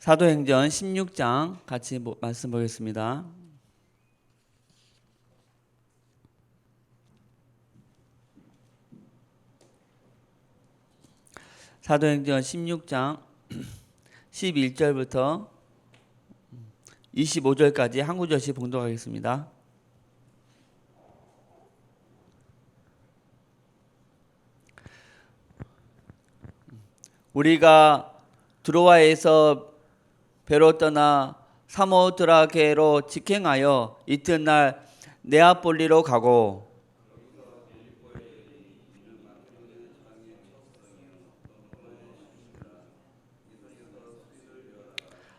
사도행전 16장 같이 말씀 보겠습니다. 사도행전 16장 11절부터 25절까지 한 구절씩 봉독하겠습니다. 우리가 드로아에서 배로 떠나 사모드라게로 직행하여 이튿날 네아폴리로 가고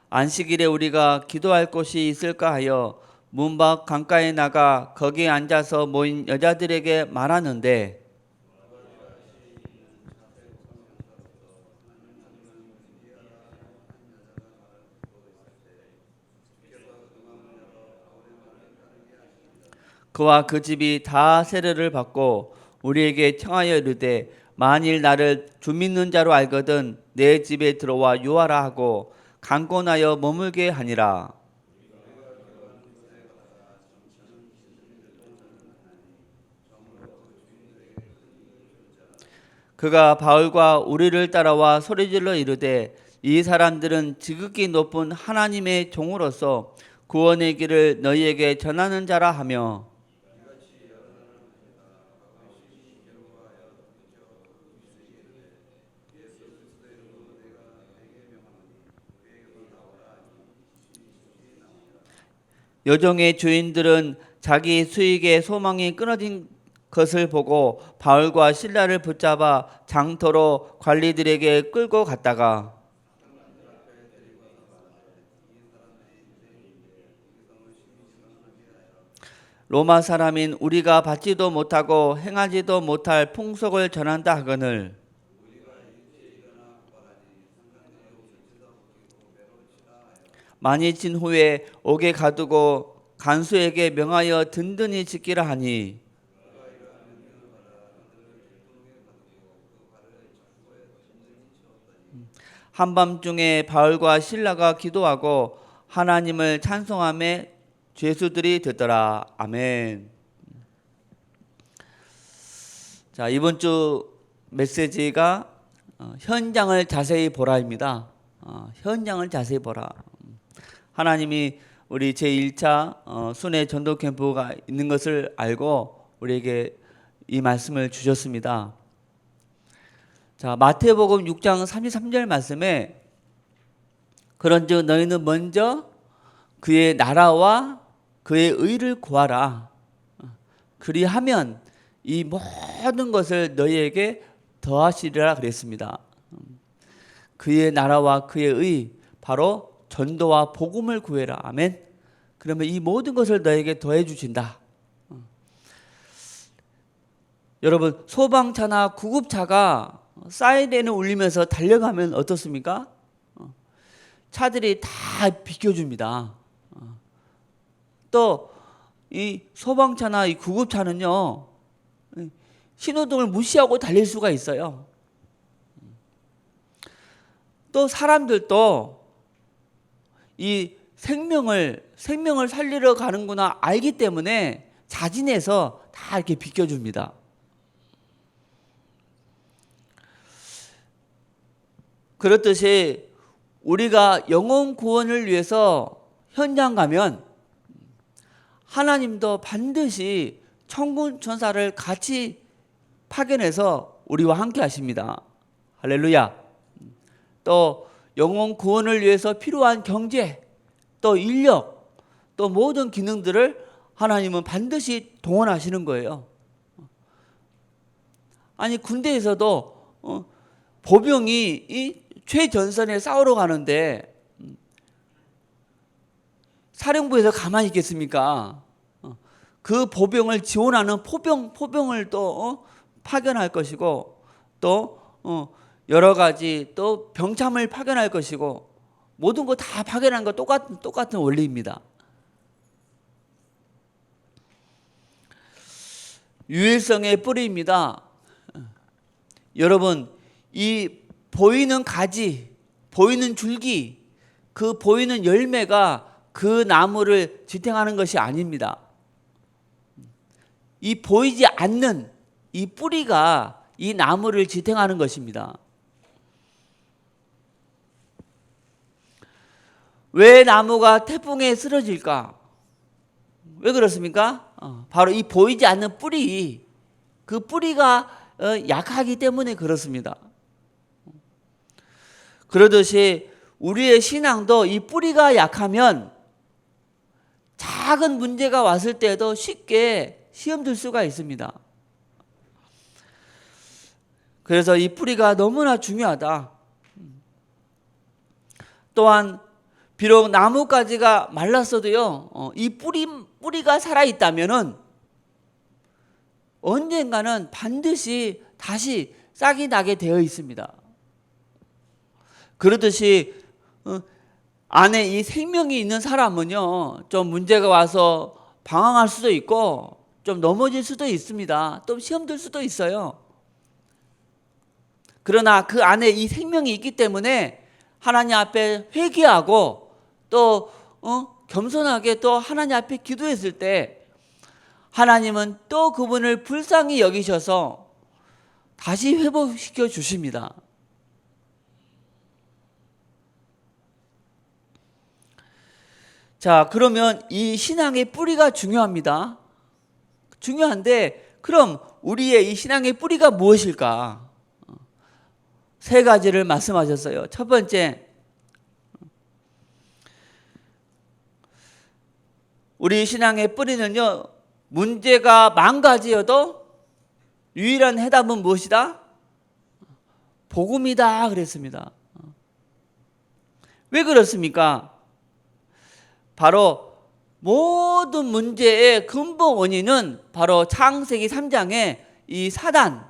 안식일에 우리가 기도할 곳이 있을까 하여 문 밖 강가에 나가 거기에 앉아서 모인 여자들에게 말하는데 그와 그 집이 다 세례를 받고 우리에게 청하여 이르되 만일 나를 주 믿는 자로 알거든 내 집에 들어와 유하라 하고 강권하여 머물게 하니라. 그가 바울과 우리를 따라와 소리질러 이르되 이 사람들은 지극히 높은 하나님의 종으로서 구원의 길을 너희에게 전하는 자라 하며 여종의 주인들은 자기 수익의 소망이 끊어진 것을 보고 바울과 실라를 붙잡아 장터로 관리들에게 끌고 갔다가 로마 사람인 우리가 받지도 못하고 행하지도 못할 풍속을 전한다 하거늘 많이 친 후에 옥에 가두고 간수에게 명하여 든든히 지키라 하니 한밤중에 바울과 실라가 기도하고 하나님을 찬송하며 죄수들이 듣더라. 아멘. 자, 이번 주 메시지가 현장을 자세히 보라입니다. 현장을 자세히 보라. 하나님이 우리 제1차 순회 전도 캠프가 있는 것을 알고 우리에게 이 말씀을 주셨습니다. 자, 마태복음 6장 33절 말씀에 그런즉 너희는 먼저 그의 나라와 그의 의를 구하라. 그리하면 이 모든 것을 너희에게 더하시리라 그랬습니다. 그의 나라와 그의 의, 바로 전도와 복음을 구해라. 아멘. 그러면 이 모든 것을 너에게 더해 주신다. 여러분, 소방차나 구급차가 사이렌을 울리면서 달려가면 어떻습니까? 차들이 다 비켜줍니다. 또 이 소방차나 이 구급차는요, 신호등을 무시하고 달릴 수가 있어요. 또 사람들도 이 생명을 살리러 가는구나 알기 때문에 자진해서 다 이렇게 비켜줍니다. 그렇듯이 우리가 영혼 구원을 위해서 현장 가면 하나님도 반드시 천군 천사를 같이 파견해서 우리와 함께 하십니다. 할렐루야. 또 영혼 구원을 위해서 필요한 경제, 또 인력, 또 모든 기능들을 하나님은 반드시 동원하시는 거예요. 아니 군대에서도 보병이 이 최전선에 싸우러 가는데 사령부에서 가만히 있겠습니까? 그 보병을 지원하는 포병을 또 파견할 것이고 또 여러 가지 또 병참을 파견할 것이고 모든 거 다 파견하는 거 똑같은 원리입니다. 유일성의 뿌리입니다. 여러분, 이 보이는 가지, 보이는 줄기, 그 보이는 열매가 그 나무를 지탱하는 것이 아닙니다. 이 보이지 않는 이 뿌리가 이 나무를 지탱하는 것입니다. 왜 나무가 태풍에 쓰러질까? 왜 그렇습니까? 바로 이 보이지 않는 뿌리, 그 뿌리가 약하기 때문에 그렇습니다. 그러듯이 우리의 신앙도 이 뿌리가 약하면 작은 문제가 왔을 때도 쉽게 시험들 수가 있습니다. 그래서 이 뿌리가 너무나 중요하다. 또한 비록 나뭇가지가 말랐어도요, 이 뿌리가 살아있다면은 언젠가는 반드시 다시 싹이 나게 되어 있습니다. 그렇듯이 안에 이 생명이 있는 사람은요, 좀 문제가 와서 방황할 수도 있고 좀 넘어질 수도 있습니다. 또 시험 들 수도 있어요. 그러나 그 안에 이 생명이 있기 때문에 하나님 앞에 회개하고 또 겸손하게 또 하나님 앞에 기도했을 때 하나님은 또 그분을 불쌍히 여기셔서 다시 회복시켜 주십니다. 자, 그러면 이 신앙의 뿌리가 중요합니다. 중요한데 그럼 우리의 이 신앙의 뿌리가 무엇일까? 세 가지를 말씀하셨어요. 첫 번째, 우리 신앙의 뿌리는요, 문제가 만 가지여도 유일한 해답은 무엇이다? 복음이다 그랬습니다. 왜 그렇습니까? 바로 모든 문제의 근본 원인은 바로 창세기 3장에 이 사단,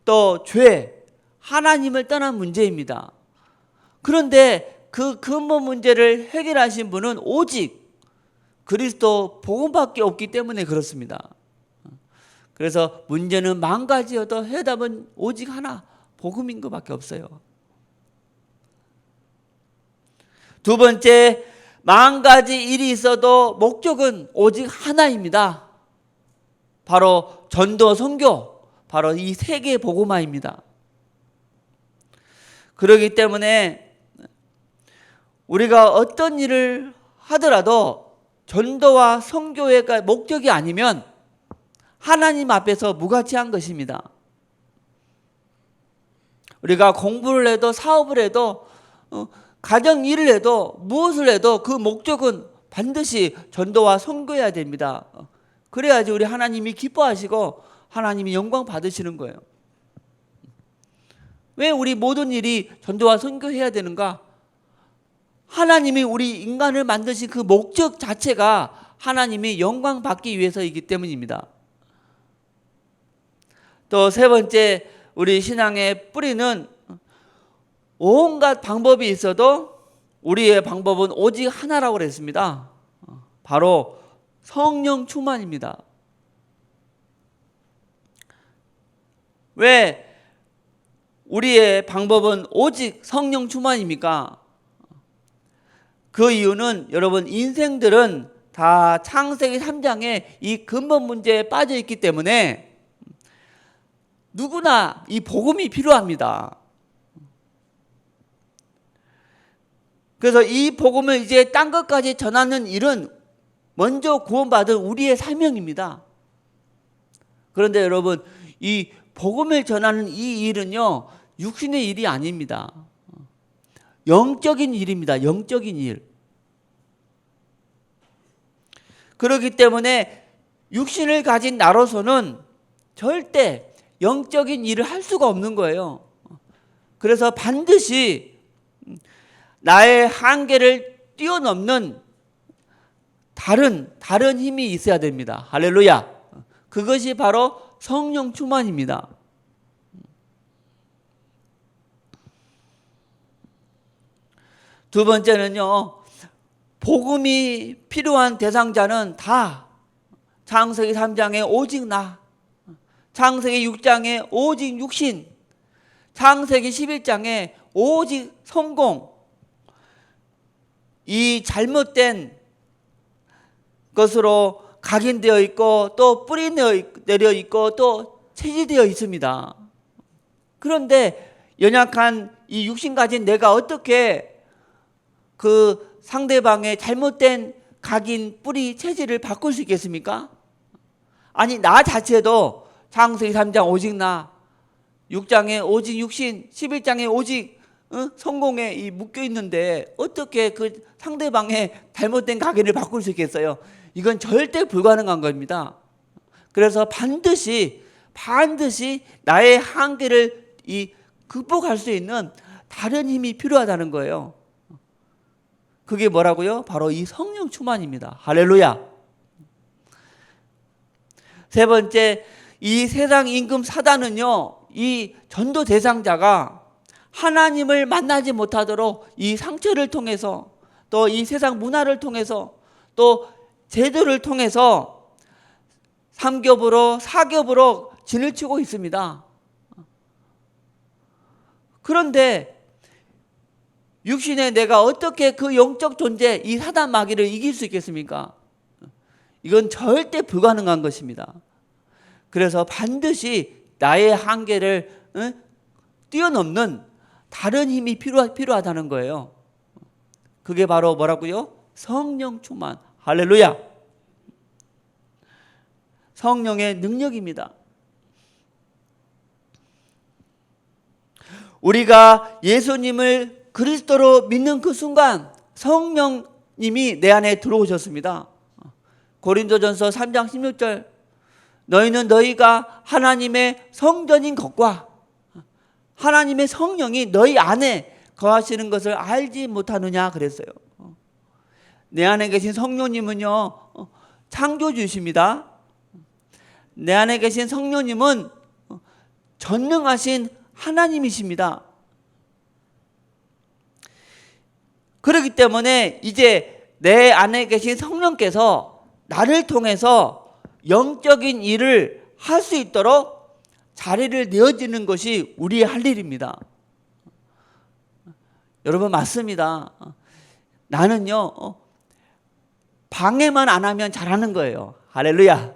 또 죄, 하나님을 떠난 문제입니다. 그런데 그 근본 문제를 해결하신 분은 오직 그리스도 복음밖에 없기 때문에 그렇습니다. 그래서 문제는 만 가지여도 해답은 오직 하나, 복음인 것밖에 없어요. 두 번째, 만 가지 일이 있어도 목적은 오직 하나입니다. 바로 전도 선교, 바로 이 세계 복음화입니다. 그렇기 때문에 우리가 어떤 일을 하더라도 전도와 선교의 목적이 아니면 하나님 앞에서 무가치한 것입니다. 우리가 공부를 해도 사업을 해도 가정 일을 해도 무엇을 해도 그 목적은 반드시 전도와 선교해야 됩니다. 그래야지 우리 하나님이 기뻐하시고 하나님이 영광 받으시는 거예요. 왜 우리 모든 일이 전도와 선교해야 되는가? 하나님이 우리 인간을 만드신 그 목적 자체가 하나님이 영광 받기 위해서이기 때문입니다. 또 세 번째, 우리 신앙의 뿌리는 온갖 방법이 있어도 우리의 방법은 오직 하나라고 그랬습니다. 바로 성령 충만입니다. 왜 우리의 방법은 오직 성령 충만입니까? 그 이유는 여러분, 인생들은 다 창세기 3장에 이 근본 문제에 빠져 있기 때문에 누구나 이 복음이 필요합니다. 그래서 이 복음을 이제 딴 것까지 전하는 일은 먼저 구원받은 우리의 사명입니다. 그런데 여러분, 이 복음을 전하는 이 일은요, 육신의 일이 아닙니다. 영적인 일입니다. 영적인 일. 그렇기 때문에 육신을 가진 나로서는 절대 영적인 일을 할 수가 없는 거예요. 그래서 반드시 나의 한계를 뛰어넘는 다른 힘이 있어야 됩니다. 할렐루야. 그것이 바로 성령 충만입니다. 두 번째는요, 복음이 필요한 대상자는 다 창세기 3장에 오직 나, 창세기 6장에 오직 육신, 창세기 11장에 오직 성공, 이 잘못된 것으로 각인되어 있고 또 뿌리 내려 있고 또 체질되어 있습니다. 그런데 연약한 이 육신 가진 내가 어떻게 그 상대방의 잘못된 각인 뿌리 체질을 바꿀 수 있겠습니까? 아니 나 자체도 창세기 3장 오직 나, 6장에 오직 육신, 11장에 오직 성공에 묶여 있는데 어떻게 그 상대방의 잘못된 각인을 바꿀 수 있겠어요? 이건 절대 불가능한 겁니다. 그래서 반드시 나의 한계를 극복할 수 있는 다른 힘이 필요하다는 거예요. 그게 뭐라고요? 바로 이 성령 충만입니다. 할렐루야. 세 번째, 이 세상 임금 사단은요, 이 전도 대상자가 하나님을 만나지 못하도록 이 상처를 통해서 또 이 세상 문화를 통해서 또 제도를 통해서 삼겹으로 사겹으로 진을 치고 있습니다. 그런데 육신의 내가 어떻게 그 영적 존재 이 사단 마귀를 이길 수 있겠습니까? 이건 절대 불가능한 것입니다. 그래서 반드시 나의 한계를 뛰어넘는 다른 힘이 필요하다는 거예요. 그게 바로 뭐라고요? 성령 충만. 할렐루야. 성령의 능력입니다. 우리가 예수님을 그리스도로 믿는 그 순간 성령님이 내 안에 들어오셨습니다. 고린도전서 3장 16절, 너희는 너희가 하나님의 성전인 것과 하나님의 성령이 너희 안에 거하시는 것을 알지 못하느냐 그랬어요. 내 안에 계신 성령님은요, 창조주이십니다. 내 안에 계신 성령님은 전능하신 하나님이십니다. 그렇기 때문에 이제 내 안에 계신 성령께서 나를 통해서 영적인 일을 할 수 있도록 자리를 내어주는 것이 우리의 할 일입니다. 여러분 맞습니다. 나는요 방해만 안 하면 잘하는 거예요. 할렐루야.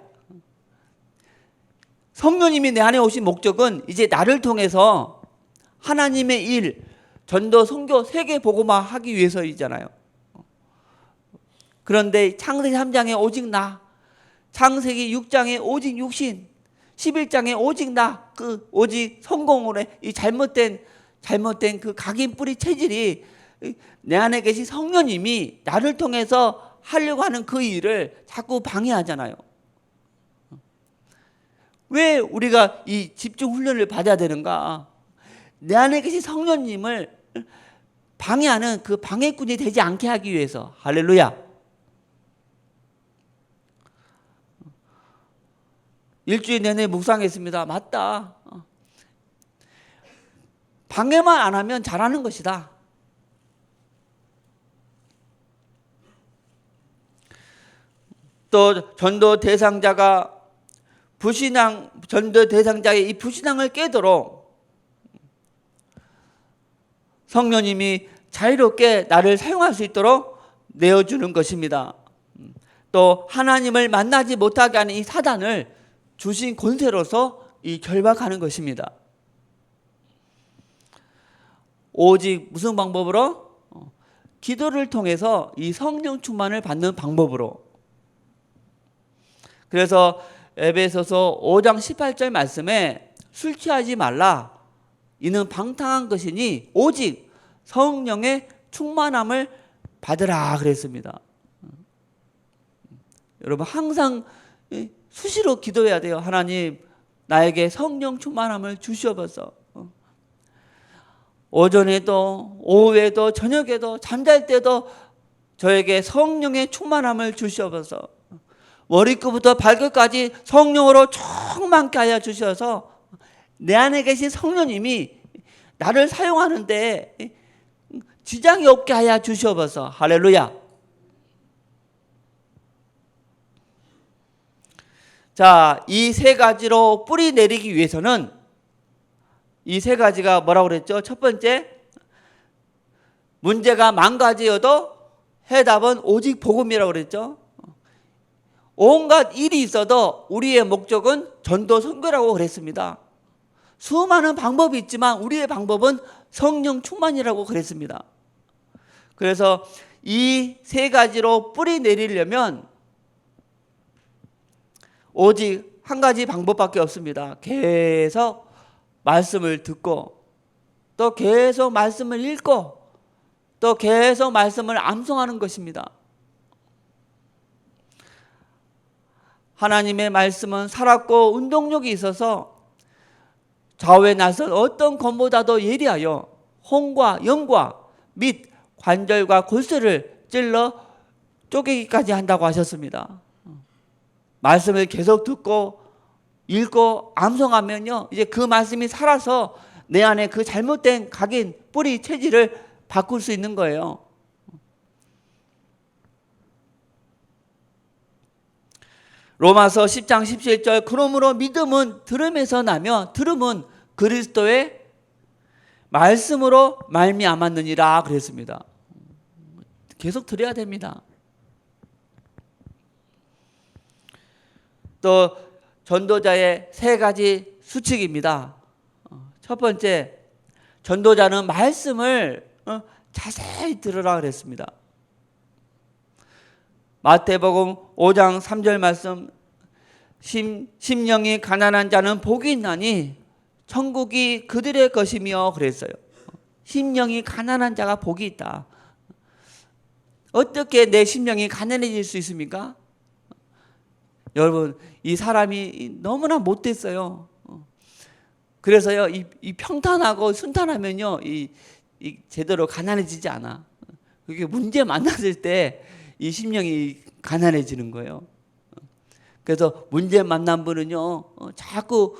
성령님이 내 안에 오신 목적은 이제 나를 통해서 하나님의 일, 전도, 선교, 세계 복음화 하기 위해서이잖아요. 그런데 창세기 3장에 오직 나, 창세기 6장에 오직 육신, 11장에 오직 나, 그 오직 성공으로 이 잘못된 그 각인 뿌리 체질이 내 안에 계신 성령님이 나를 통해서 하려고 하는 그 일을 자꾸 방해하잖아요. 왜 우리가 이 집중 훈련을 받아야 되는가? 내 안에 계신 성령님을 방해하는 그 방해꾼이 되지 않게 하기 위해서. 할렐루야. 일주일 내내 묵상했습니다. 맞다. 방해만 안 하면 잘하는 것이다. 또 전도 대상자가 전도 대상자의 이 불신앙을 깨도록 성령님이 자유롭게 나를 사용할 수 있도록 내어주는 것입니다. 또 하나님을 만나지 못하게 하는 이 사단을 주신 권세로서 이 결박하는 것입니다. 오직 무슨 방법으로? 기도를 통해서 이 성령 충만을 받는 방법으로. 그래서 에베소서 5장 18절 말씀에 술 취하지 말라. 이는 방탕한 것이니 오직 성령의 충만함을 받으라 그랬습니다. 여러분 항상 수시로 기도해야 돼요. 하나님 나에게 성령 충만함을 주시옵소서. 오전에도 오후에도 저녁에도 잠잘 때도 저에게 성령의 충만함을 주시옵소서. 머리끝부터 발끝까지 성령으로 충만케 하여 주셔서 내 안에 계신 성령님이 나를 사용하는데 지장이 없게 하여 주시옵소서. 할렐루야. 자, 이 세 가지로 뿌리 내리기 위해서는 이 세 가지가 뭐라고 그랬죠? 첫 번째, 문제가 만 가지여도 해답은 오직 복음이라고 그랬죠. 온갖 일이 있어도 우리의 목적은 전도 선교라고 그랬습니다. 수많은 방법이 있지만 우리의 방법은 성령 충만이라고 그랬습니다. 그래서 이 세 가지로 뿌리 내리려면 오직 한 가지 방법밖에 없습니다. 계속 말씀을 듣고 또 계속 말씀을 읽고 또 계속 말씀을 암송하는 것입니다. 하나님의 말씀은 살았고 운동력이 있어서 좌우에 나선 어떤 검보다도 예리하여 혼과 영과 및 관절과 골수를 찔러 쪼개기까지 한다고 하셨습니다. 말씀을 계속 듣고 읽고 암송하면요, 이제 그 말씀이 살아서 내 안에 그 잘못된 각인, 뿌리, 체질을 바꿀 수 있는 거예요. 로마서 10장 17절 그러므로 믿음은 들음에서 나며 들음은 그리스도의 말씀으로 말미암았느니라 그랬습니다. 계속 들어야 됩니다. 또 전도자의 세 가지 수칙입니다. 첫 번째, 전도자는 말씀을 자세히 들으라 그랬습니다. 마태복음 5장 3절 말씀, 심령이 가난한 자는 복이 있나니 천국이 그들의 것이며 그랬어요. 심령이 가난한 자가 복이 있다. 어떻게 내 심령이 가난해질 수 있습니까? 여러분, 이 사람이 너무나 못됐어요. 그래서요, 이 평탄하고 순탄하면요, 이 제대로 가난해지지 않아. 그게 문제 만났을 때 이 심령이 가난해지는 거예요. 그래서 문제 만난 분은요, 자꾸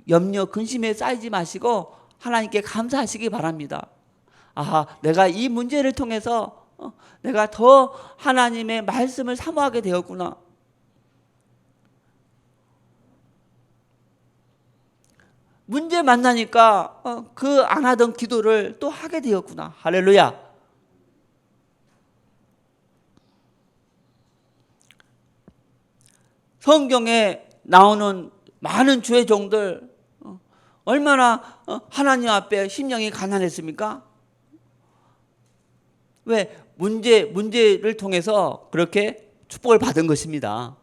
염려, 근심에 쌓이지 마시고 하나님께 감사하시기 바랍니다. 아, 내가 이 문제를 통해서 내가 더 하나님의 말씀을 사모하게 되었구나. 문제 만나니까 그 안 하던 기도를 또 하게 되었구나. 할렐루야. 성경에 나오는 많은 주의 종들 얼마나 하나님 앞에 심령이 가난했습니까? 왜? 문제를 통해서 그렇게 축복을 받은 것입니다.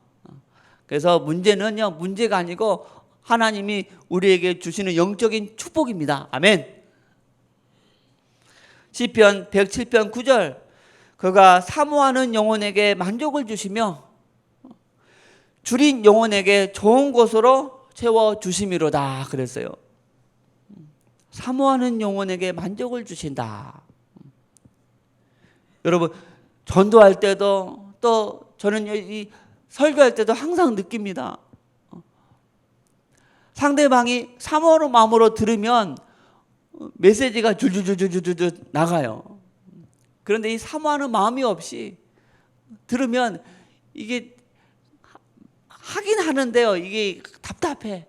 그래서 문제는요, 문제가 아니고 하나님이 우리에게 주시는 영적인 축복입니다. 아멘. 시편 107편 9절 그가 사모하는 영혼에게 만족을 주시며 줄인 영혼에게 좋은 곳으로 채워주심이로다 그랬어요. 사모하는 영혼에게 만족을 주신다. 여러분, 전도할 때도 또 저는 이 설교할 때도 항상 느낍니다. 상대방이 사모하는 마음으로 들으면 메시지가 줄줄줄줄줄 나가요. 그런데 이 사모하는 마음이 없이 들으면 이게 하긴 하는데요, 이게 답답해.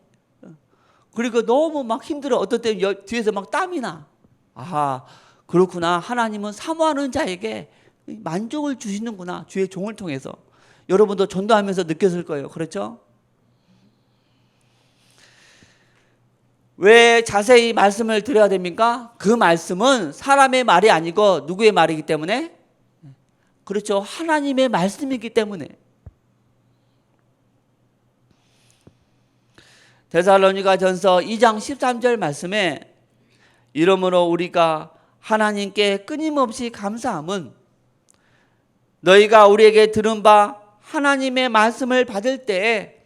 그리고 너무 막 힘들어. 어떨 때는 뒤에서 막 땀이 나. 아, 그렇구나. 하나님은 사모하는 자에게 만족을 주시는구나. 주의 종을 통해서. 여러분도 전도하면서 느꼈을 거예요. 그렇죠? 왜 자세히 말씀을 드려야 됩니까? 그 말씀은 사람의 말이 아니고 누구의 말이기 때문에? 그렇죠. 하나님의 말씀이기 때문에. 데살로니가전서 2장 13절 말씀에 이러므로 우리가 하나님께 끊임없이 감사함은 너희가 우리에게 들은 바 하나님의 말씀을 받을 때에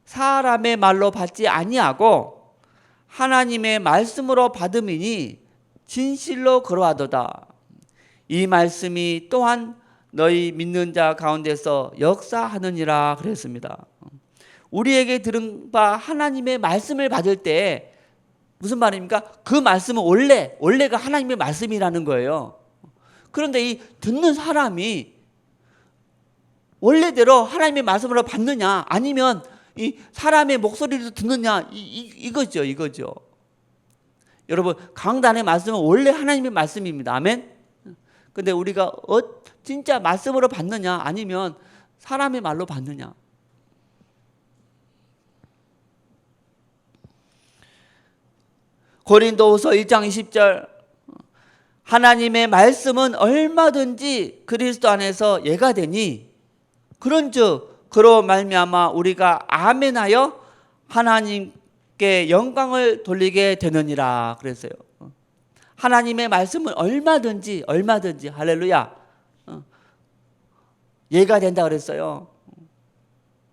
사람의 말로 받지 아니하고 하나님의 말씀으로 받음이니 진실로 그러하도다. 이 말씀이 또한 너희 믿는 자 가운데서 역사하느니라 그랬습니다. 우리에게 들은 바 하나님의 말씀을 받을 때 무슨 말입니까? 그 말씀은 원래가 하나님의 말씀이라는 거예요. 그런데 이 듣는 사람이 원래대로 하나님의 말씀으로 받느냐 아니면 이 사람의 목소리를 듣느냐 이거죠. 여러분, 강단의 말씀은 원래 하나님의 말씀입니다. 아멘. 근데 우리가 진짜 말씀으로 받느냐 아니면 사람의 말로 받느냐. 고린도후서 1장 20절 하나님의 말씀은 얼마든지 그리스도 안에서 예가 되니 그런즉 그로 말미암아 우리가 아멘하여 하나님께 영광을 돌리게 되느니라 그랬어요. 하나님의 말씀은 얼마든지 할렐루야 예가 된다 그랬어요.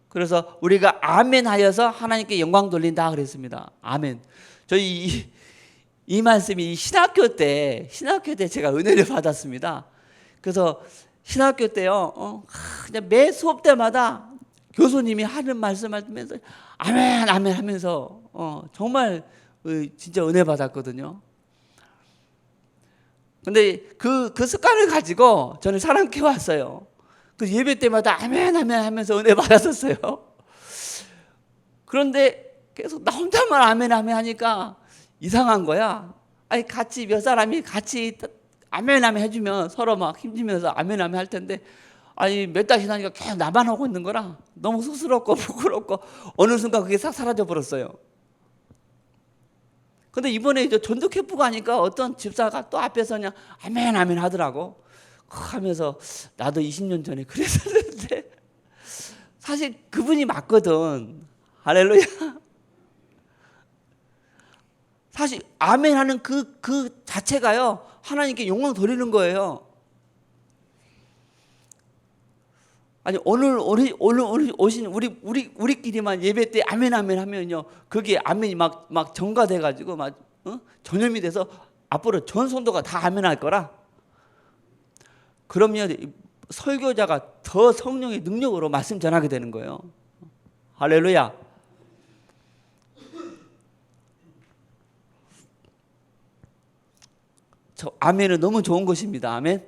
그래서 우리가 아멘하여서 하나님께 영광 돌린다 그랬습니다. 아멘. 저희 이 말씀이 신학교 때 제가 은혜를 받았습니다. 그래서 신학교 때요, 그냥 매 수업 때마다 교수님이 하는 말씀을 하면서 아멘 아멘 하면서 정말 진짜 은혜 받았거든요. 근데 그 습관을 가지고 저는 사랑교회 왔어요. 그 예배 때마다 아멘 아멘 하면서 은혜 받았었어요. 그런데 계속 나 혼자만 아멘 아멘 하니까 이상한 거야. 아니 같이 몇 사람이 같이 아멘 아멘 해주면 서로 막 힘주면서 아멘 아멘 할 텐데 아니 몇 달 지나니까 계속 나만 하고 있는 거라 너무 쑥스럽고 부끄럽고 어느 순간 그게 싹 사라져 버렸어요. 근데 이번에 이제 전도 캠프 가니까 어떤 집사가 또 앞에서 그냥 아멘 아멘 하더라고. 하면서 나도 20년 전에 그랬었는데 사실 그분이 맞거든. 할렐루야. 사실 아멘 하는 그 자체가요 하나님께 영광 돌리는 거예요. 아니 오늘 오신 우리끼리만 예배 때 아멘 아멘 하면요 그게 아멘이 막 전가돼 가지고 막 전염이 돼서 앞으로 전 성도가 다 아멘 할 거라. 그럼요 설교자가 더 성령의 능력으로 말씀 전하게 되는 거예요. 할렐루야. 저 아멘은 너무 좋은 것입니다. 아멘.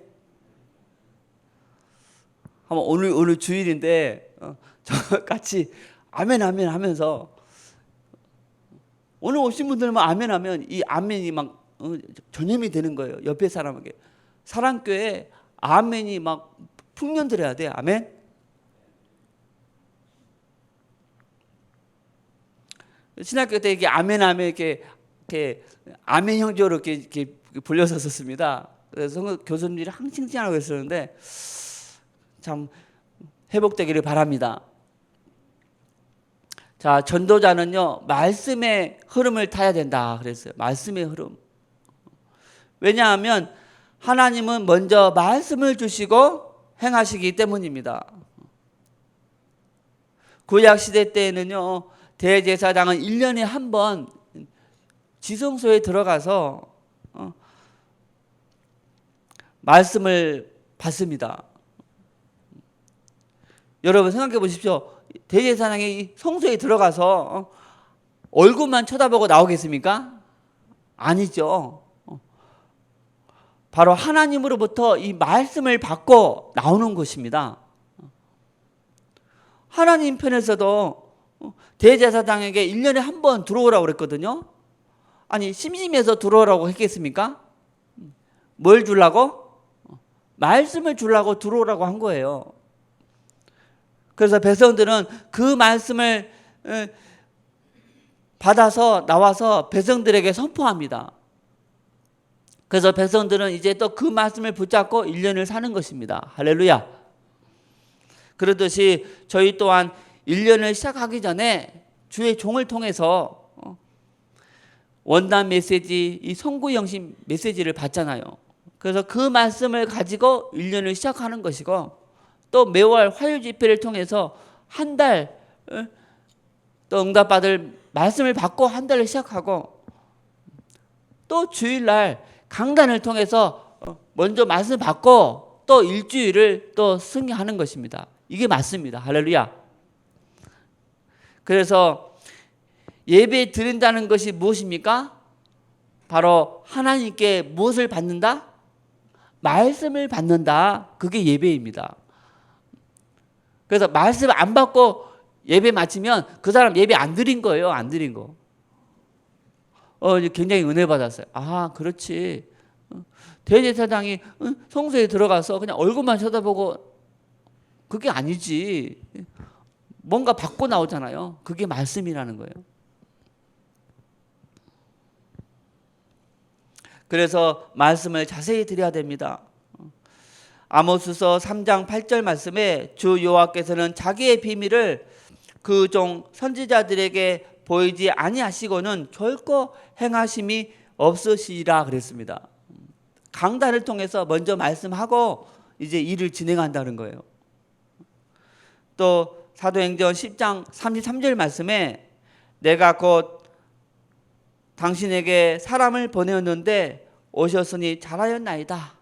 한번 오늘 주일인데 저 같이 아멘 아멘 하면서 오늘 오신 분들만 아멘 하면 이 아멘이 막 전염이 되는 거예요. 옆에 사람에게. 사랑교회 아멘이 막 풍년들어야 돼. 아멘. 신학교 때 이렇게 아멘 아멘 이렇게 아멘 형제로 이렇게 불렸었습니다. 그래서 교수님들이 항상 칭찬하고 있었는데 참 회복되기를 바랍니다. 자, 전도자는요 말씀의 흐름을 타야 된다 그랬어요. 말씀의 흐름. 왜냐하면 하나님은 먼저 말씀을 주시고 행하시기 때문입니다. 구약 시대 때에는요 대제사장은 1년에 한 번 지성소에 들어가서 말씀을 받습니다. 여러분 생각해 보십시오. 대제사장이 성소에 들어가서 얼굴만 쳐다보고 나오겠습니까? 아니죠. 바로 하나님으로부터 이 말씀을 받고 나오는 것입니다. 하나님 편에서도 대제사장에게 1년에 한 번 들어오라고 그랬거든요. 아니 심심해서 들어오라고 했겠습니까? 뭘 주려고? 말씀을 주려고 들어오라고 한 거예요. 그래서 백성들은 그 말씀을 받아서 나와서 백성들에게 선포합니다. 그래서 백성들은 이제 또 그 말씀을 붙잡고 1년을 사는 것입니다. 할렐루야. 그러듯이 저희 또한 1년을 시작하기 전에 주의 종을 통해서 원단 메시지, 이 선구 영신 메시지를 받잖아요. 그래서 그 말씀을 가지고 1년을 시작하는 것이고 또 매월 화요 집회를 통해서 한 달 또 응답받을 말씀을 받고 한 달을 시작하고 또 주일날 강단을 통해서 먼저 말씀을 받고 또 일주일을 또 승리하는 것입니다. 이게 맞습니다. 할렐루야. 그래서 예배 드린다는 것이 무엇입니까? 바로 하나님께 무엇을 받는다? 말씀을 받는다. 그게 예배입니다. 그래서 말씀을 안 받고 예배 마치면 그 사람 예배 안 드린 거예요. 안 드린 거. 굉장히 은혜 받았어요. 아, 그렇지. 대제사장이 성소에 들어가서 그냥 얼굴만 쳐다보고 그게 아니지. 뭔가 받고 나오잖아요. 그게 말씀이라는 거예요. 그래서 말씀을 자세히 드려야 됩니다. 아모스서 3장 8절 말씀에 주 여호와께서는 자기의 비밀을 그 종 선지자들에게 보이지 아니하시고는 결코 행하심이 없으시리라 그랬습니다. 강단을 통해서 먼저 말씀하고 이제 일을 진행한다는 거예요. 또 사도행전 10장 33절 말씀에 내가 곧 당신에게 사람을 보내었는데 오셨으니 잘하였나이다.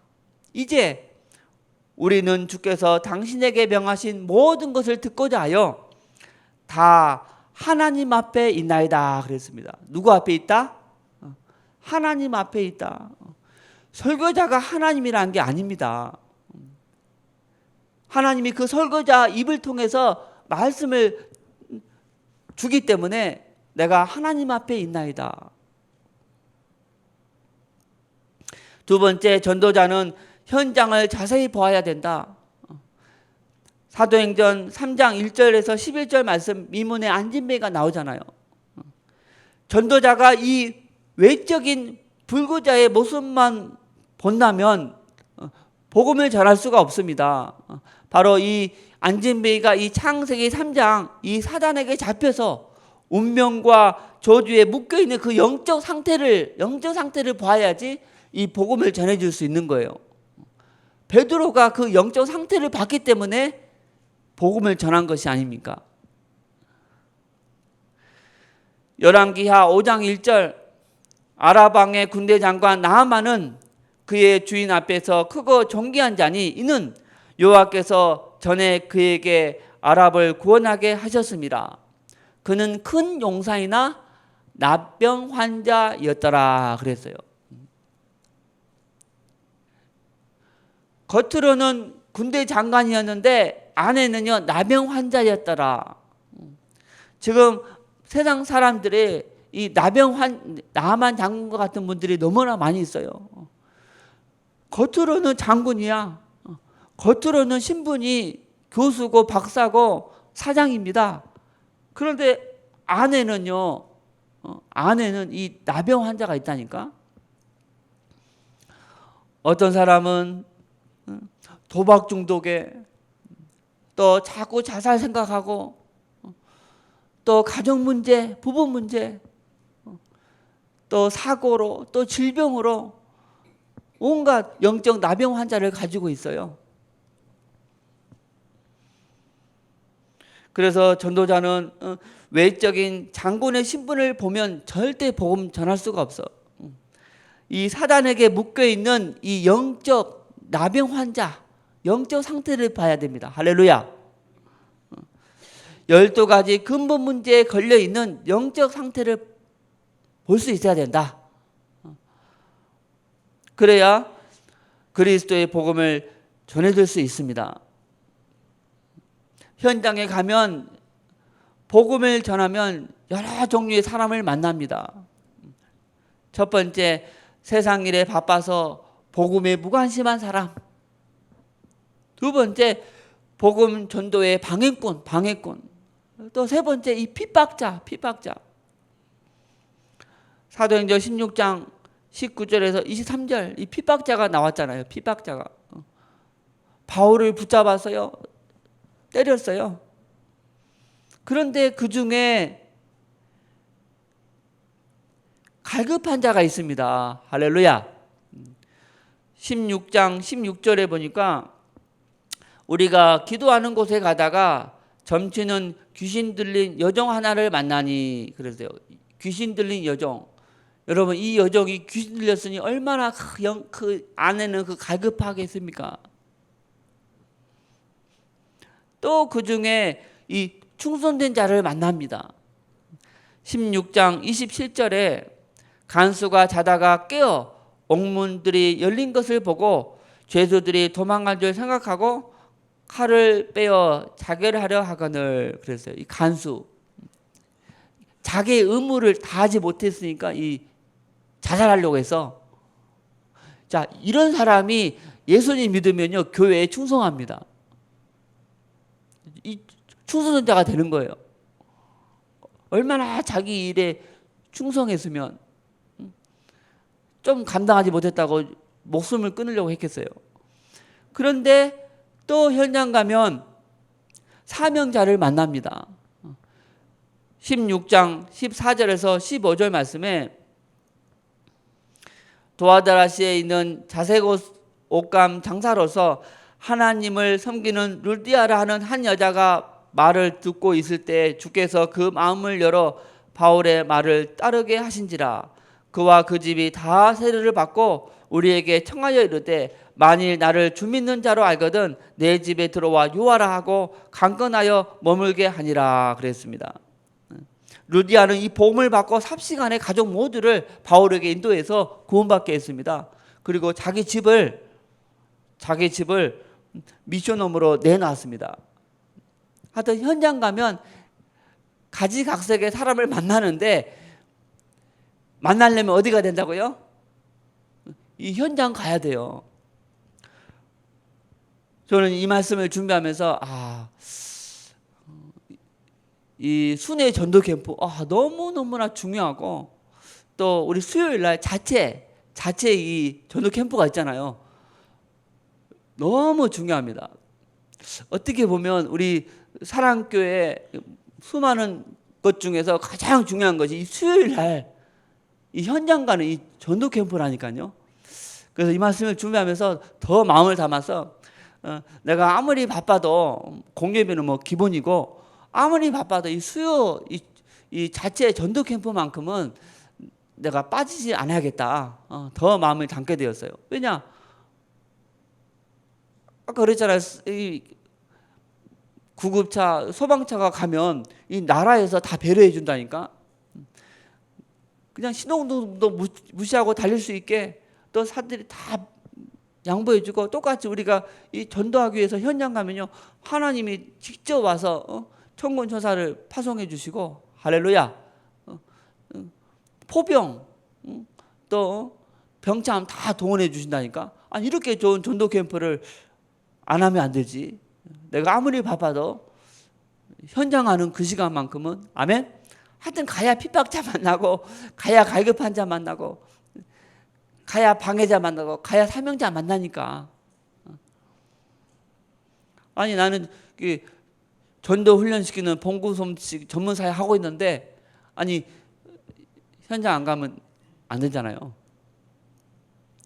이제 우리는 주께서 당신에게 명하신 모든 것을 듣고자 하여 다 하나님 앞에 있나이다 그랬습니다. 누구 앞에 있다? 하나님 앞에 있다. 설교자가 하나님이라는 게 아닙니다. 하나님이 그 설교자 입을 통해서 말씀을 주기 때문에 내가 하나님 앞에 있나이다. 두 번째, 전도자는 현장을 자세히 보아야 된다. 사도행전 3장 1절에서 11절 말씀 미문에 안진뱅이가 나오잖아요. 전도자가 이 외적인 불구자의 모습만 본다면 복음을 전할 수가 없습니다. 바로 이 안진뱅이가 이 창세기 3장 이 사단에게 잡혀서 운명과 저주에 묶여있는 그 영적 상태를 봐야지 이 복음을 전해줄 수 있는 거예요. 베드로가 그 영적 상태를 봤기 때문에 복음을 전한 것이 아닙니까? 열왕기하 5장 1절 아랍 왕의 군대 장관 나하만은 그의 주인 앞에서 크고 존귀한 자니 이는 여호와께서 전에 그에게 아랍을 구원하게 하셨습니다. 그는 큰 용사이나 납병 환자였더라 그랬어요. 겉으로는 군대 장관이었는데 안에는요 나병 환자였더라. 지금 세상 사람들이 이 나만 장군과 같은 분들이 너무나 많이 있어요. 겉으로는 장군이야. 겉으로는 신분이 교수고 박사고 사장입니다. 그런데 안에는요, 안에는 이 나병 환자가 있다니까. 어떤 사람은 도박 중독에 또 자꾸 자살 생각하고 또 가정 문제, 부부 문제, 또 사고로 또 질병으로 온갖 영적 나병 환자를 가지고 있어요. 그래서 전도자는 외적인 장군의 신분을 보면 절대 복음 전할 수가 없어. 이 사단에게 묶여있는 이 영적 나병 환자, 영적 상태를 봐야 됩니다. 할렐루야. 12가지 근본 문제에 걸려있는 영적 상태를 볼 수 있어야 된다. 그래야 그리스도의 복음을 전해줄 수 있습니다. 현장에 가면 복음을 전하면 여러 종류의 사람을 만납니다. 첫 번째, 세상 일에 바빠서 복음에 무관심한 사람. 두 번째, 복음 전도의 방해꾼. 또 세 번째, 이 핍박자. 사도행전 16장 19절에서 23절 이 핍박자가 나왔잖아요. 핍박자가 바울을 붙잡았어요. 때렸어요. 그런데 그 중에 갈급한 자가 있습니다. 할렐루야. 16장 16절에 보니까 우리가 기도하는 곳에 가다가 점치는 귀신 들린 여종 하나를 만나니 그랬어요. 귀신 들린 여종. 여러분 이 여종이 귀신 들렸으니 얼마나 그 안에는 그 갈급하겠습니까? 또 그 중에 이 충손된 자를 만납니다. 16장 27절에 간수가 자다가 깨어 옥문들이 열린 것을 보고 죄수들이 도망간 줄 생각하고 칼을 빼어 자결하려 하거늘 그랬어요. 이 간수 자기의 의무를 다하지 못했으니까 이 자살하려고 해서 자, 이런 사람이 예수님 믿으면요, 교회에 충성합니다. 이 충성자가 되는 거예요. 얼마나 자기 일에 충성했으면 좀 감당하지 못했다고 목숨을 끊으려고 했겠어요. 그런데 또 현장 가면 사명자를 만납니다. 16장 14절에서 15절 말씀에 도아다라시에 있는 자색 옷감 장사로서 하나님을 섬기는 룰디아라 하는 한 여자가 말을 듣고 있을 때 주께서 그 마음을 열어 바울의 말을 따르게 하신지라. 그와 그 집이 다 세례를 받고 우리에게 청하여 이르되 만일 나를 주 믿는 자로 알거든 내 집에 들어와 요하라 하고 강건하여 머물게 하니라 그랬습니다. 루디아는 이 복음을 받고 삽시간에 가족 모두를 바울에게 인도해서 구원받게 했습니다. 그리고 자기 집을 미션홈으로 내놨습니다. 하여튼 현장 가면 가지각색의 사람을 만나는데 만나려면 어디가 된다고요? 이 현장 가야 돼요. 저는 이 말씀을 준비하면서 이 순회 전도 캠프 너무너무나 중요하고 또 우리 수요일 날 자체 이 전도 캠프가 있잖아요. 너무 중요합니다. 어떻게 보면 우리 사랑교회 수많은 것 중에서 가장 중요한 것이 이 수요일 날 이 현장 가는 이 전도 캠프라니까요. 그래서 이 말씀을 준비하면서 더 마음을 담아서 내가 아무리 바빠도 공예비는 뭐 기본이고 아무리 바빠도 이 수요 이 자체 전도 캠프만큼은 내가 빠지지 않아야겠다. 더 마음을 담게 되었어요. 왜냐? 아까 그랬잖아요. 이 구급차, 소방차가 가면 이 나라에서 다 배려해 준다니까. 그냥 신호등도 무시하고 달릴 수 있게 또 사람들이 다 양보해 주고 똑같이 우리가 이 전도하기 위해서 현장 가면요. 하나님이 직접 와서 천군천사를 파송해 주시고 할렐루야. 포병 또 병참 다 동원해 주신다니까. 아니 이렇게 좋은 전도 캠프를 안 하면 안 되지. 내가 아무리 바빠도 현장 가는 그 시간만큼은 아멘. 하여튼 가야 핍박자 만나고 가야 갈급한 자 만나고 가야 방해자 만나고 가야 사명자 만나니까. 아니 나는 전도 훈련시키는 봉구 솜씨 전문사에 하고 있는데 아니 현장 안 가면 안 되잖아요.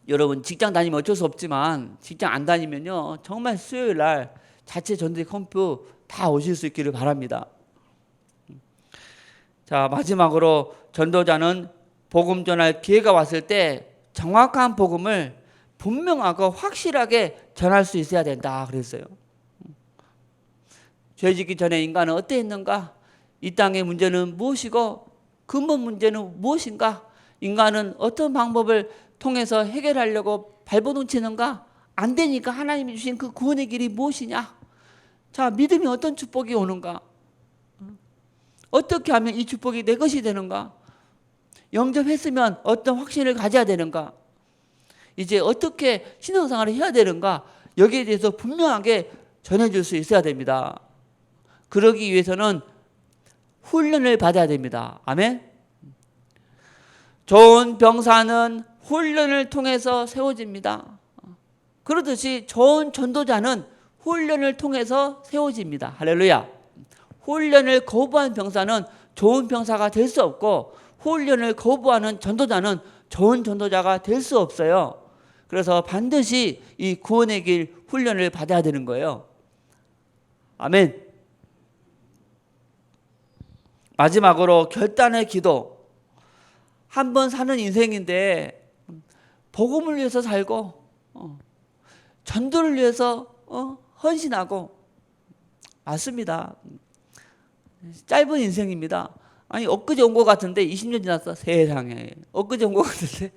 여러분 직장 다니면 어쩔 수 없지만 직장 안 다니면요 정말 수요일 날 자체 전도 캠프 다 오실 수 있기를 바랍니다. 자, 마지막으로 전도자는 복음 전할 기회가 왔을 때 정확한 복음을 분명하고 확실하게 전할 수 있어야 된다 그랬어요. 죄 짓기 전에 인간은 어떠했는가? 이 땅의 문제는 무엇이고 근본 문제는 무엇인가? 인간은 어떤 방법을 통해서 해결하려고 발버둥 치는가? 안 되니까 하나님이 주신 그 구원의 길이 무엇이냐? 자, 믿음이 어떤 축복이 오는가? 어떻게 하면 이 축복이 내 것이 되는가? 영접했으면 어떤 확신을 가져야 되는가? 이제 어떻게 신앙생활을 해야 되는가? 여기에 대해서 분명하게 전해줄 수 있어야 됩니다. 그러기 위해서는 훈련을 받아야 됩니다. 아멘? 좋은 병사는 훈련을 통해서 세워집니다. 그러듯이 좋은 전도자는 훈련을 통해서 세워집니다. 할렐루야. 훈련을 거부한 병사는 좋은 병사가 될 수 없고 훈련을 거부하는 전도자는 좋은 전도자가 될 수 없어요. 그래서 반드시 이 구원의 길 훈련을 받아야 되는 거예요. 아멘. 마지막으로 결단의 기도. 한 번 사는 인생인데 복음을 위해서 살고 전도를 위해서 헌신하고 맞습니다. 짧은 인생입니다. 아니 엊그제 온 것 같은데 20년 지났어. 세상에 엊그제 온 것 같은데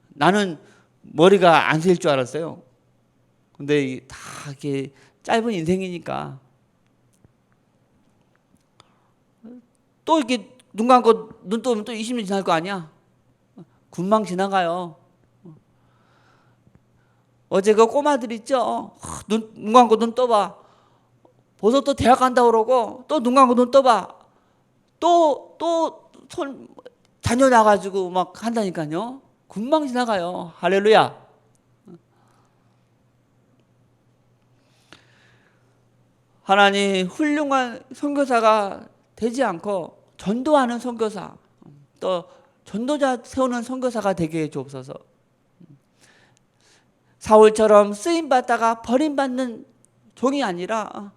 나는 머리가 안 셀 줄 알았어요. 근데 다 이렇게 짧은 인생이니까 또 이렇게 눈 감고 눈 뜨면 또 20년 지날 거 아니야. 금방 지나가요. 어제 그 꼬마들 있죠? 눈 감고 눈 떠봐. 벌써 또 대학 간다 그러고 또 눈 감고 눈 떠봐. 또 손 자녀 나가지고 막 한다니까요. 금방 지나가요. 할렐루야. 하나님 훌륭한 선교사가 되지 않고 전도하는 선교사, 또 전도자 세우는 선교사가 되게 해 주옵소서. 사울처럼 쓰임 받다가 버림받는 종이 아니라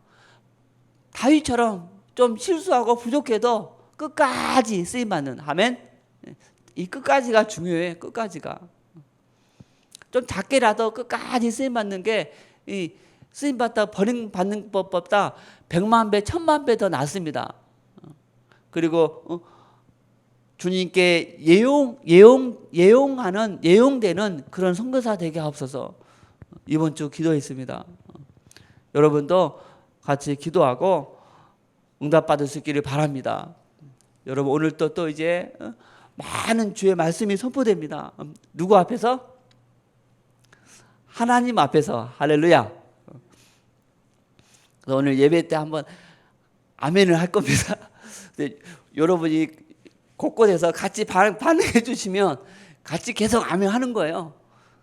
다윗처럼 좀 실수하고 부족해도 끝까지 쓰임 받는, 아멘. 이 끝까지가 중요해. 끝까지가 좀 작게라도 끝까지 쓰임 받는 게 이 쓰임 받다 버림받는 법보다 100만 배, 1000만 배 더 낫습니다. 그리고 주님께 예용되는 그런 선교사 되게 하옵소서. 이번 주 기도했습니다. 여러분도 같이 기도하고 응답 받을 수 있기를 바랍니다. 여러분 오늘 또 이제 많은 주의 말씀이 선포됩니다. 누구 앞에서? 하나님 앞에서. 할렐루야. 오늘 예배 때 한번 아멘을 할 겁니다. 여러분이 곳곳에서 같이 반응해 주시면 같이 계속 아멘 하는 거예요.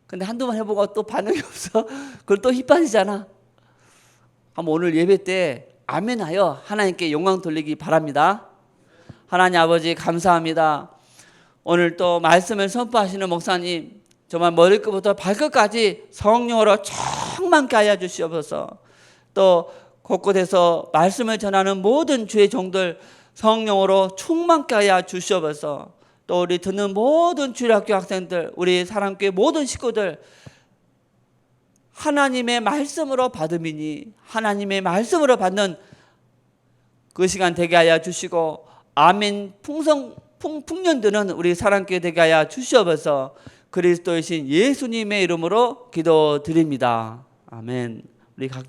근데 한두 번 해보고 또 반응이 없어. 그걸 또 힙하시잖아. 한번 오늘 예배 때 아멘하여 하나님께 영광 돌리기 바랍니다. 하나님 아버지 감사합니다. 오늘 또 말씀을 선포하시는 목사님 정말 머리끝부터 발끝까지 성령으로 충만케 하여 주시옵소서. 또 곳곳에서 말씀을 전하는 모든 주의 종들 성령으로 충만케 하여 주시옵소서. 또 우리 듣는 모든 주일학교 학생들, 우리 사랑교회 모든 식구들 하나님의 말씀으로 받음이니 하나님의 말씀으로 받는 그 시간 되게 하여 주시고 아멘 풍년드는 우리 사랑교회 되게 하여 주시옵소서. 그리스도이신 예수님의 이름으로 기도드립니다. 아멘. 우리 각자